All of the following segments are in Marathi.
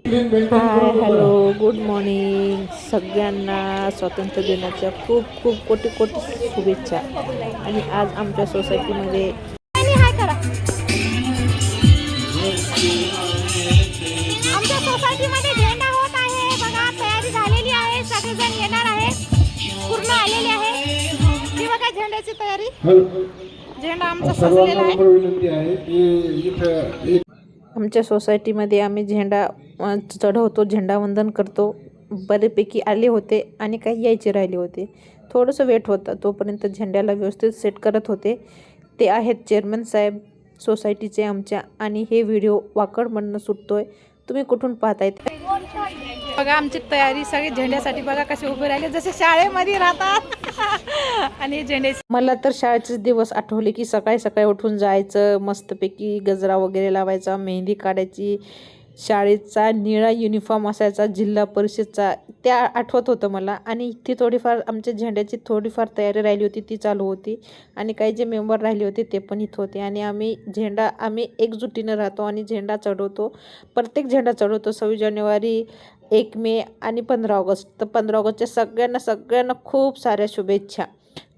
हाय हॅलो गुड मॉर्निंग सगळ्यांना स्वातंत्र्य दिनाच्या खूप खूप कोटी कोटी शुभेच्छा। आणि आज आमच्या सोसायटीमध्ये झेंडा होत आहे बघा, तयारी झालेली आहे, सगळेजण येणार आहे, पूर्ण आलेले आहे। ही बघा झेंड्याची तयारी, झेंडा आमचा सजलेला आहे। आमच्या सोसायटीमध्ये आम्ही झेंडा चढवतो, झेंडावंदन करतो। बरेपैकी आले होते आणि काही यायचे राहिले होते, थोडंसं वेट होतं, तोपर्यंत झेंड्याला व्यवस्थित सेट करत होते। ते आहेत चेअरमन साहेब सोसायटीचे आमच्या, आणि हे व्हिडिओ वाकडमधनं सुटतोय। तुम्ही कुठून पाहतायत बघा आमची तयारी सगळी झेंड्यासाठी, बघा कसे उभे राहिले जसे शाळेमध्ये राहतात। आणि झेंडे मला तर शाळेचेच दिवस आठवले की सकाळी सकाळी उठून जायचं, मस्तपैकी गजरा वगैरे लावायचा, मेहंदी काढायची, शाळेचा निळा युनिफॉर्म असायचा जिल्हा परिषदचा, त्या आठवत होतं मला। आणि ती थोडीफार आमच्या झेंड्याची थोडीफार तयारी राहिली होती, ती चालू होती। आणि काही जे मेंबर राहिले होते ते पण इथं होते। आणि आम्ही एकजुटीनं राहतो आणि झेंडा चढवतो, प्रत्येक झेंडा चढवतो। 26 जानेवारी, 1 मे आणि 15 ऑगस्ट। तर 15 ऑगस्टच्या सगळ्यांना खूप साऱ्या शुभेच्छा।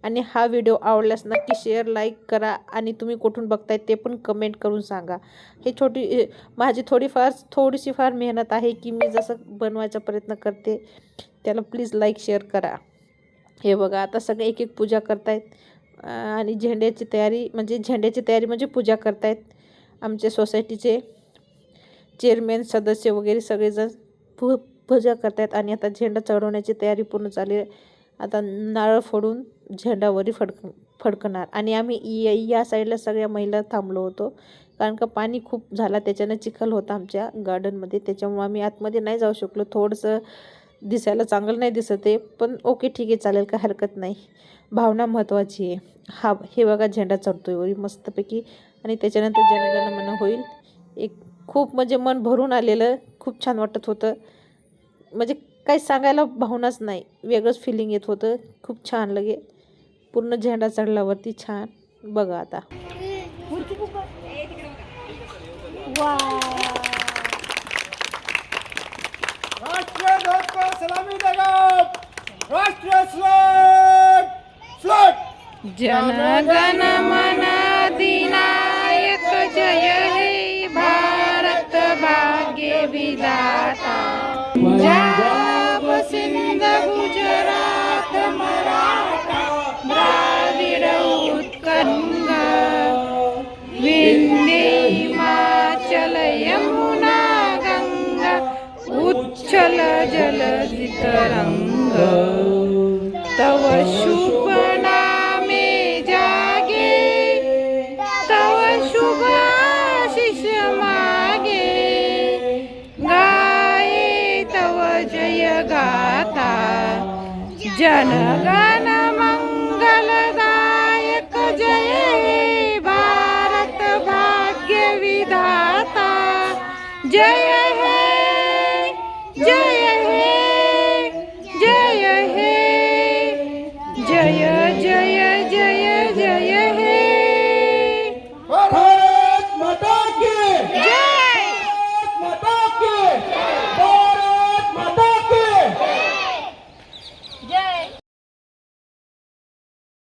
आणि हा व्हिडिओ आवडल्यास नक्की शेअर, लाईक करा, आणि तुम्ही कुठून बघताय ते पण कमेंट करून सांगा। हे माझी थोडीशी फार मेहनत आहे की मी जसं बनवायचा प्रयत्न करते, त्याला प्लीज लाईक शेअर करा। हे बघा आता सगळे एक एक पूजा करतायत आणि झेंड्याची तयारी म्हणजे पूजा करतायत। आमच्या सोसायटीचे चेअरमॅन, सदस्य वगैरे सगळेजण पूजा करतायत। आणि आता झेंडा चढवण्याची तयारी पूर्ण झाली आहे। आता नारळ फोडून झेंडावरी फडकणार। आणि आम्ही या साईडला सगळ्या महिला थांबलो होतो, कारण का पाणी खूप झाला, त्याच्यानं चिखल होता आमच्या गार्डनमध्ये, त्याच्यामुळे आम्ही आतमध्ये नाही जाऊ शकलो। थोडंसं दिसायला चांगलं नाही दिसत आहे, पण ओके ठीक आहे, चालेल, काय हरकत नाही, भावना महत्त्वाची आहे। हे बघा झेंडा चढतोय वरी मस्तपैकी, आणि त्याच्यानंतर जनगणमन होईल। खूप म्हणजे मन भरून आलेलं, खूप छान वाटत होतं, म्हणजे काही सांगायला भावनाच नाही, वेगळंच फिलिंग येत होतं, खूप छान लगे। पूर्ण झेंडा चढल्यावरती छान बघा आता। राष्ट्रीय ध्वज को सलामी देगा, राष्ट्रीय फ्लैग जनगण मन अधिनायक जय हे भारत भाग्य विधाता। पंजाब सिंध गुजरात मराठा द्राविड उत्कल विंध्य हिमाचल यमुना गंगा उच्छल जलधि तरंग। तव शुभ नामे जागे, तव शुभ आशीष मागे, गाये तव जय गाथा। जनगण मंगलदायक जय हे भारत भाग्य विधाता। जय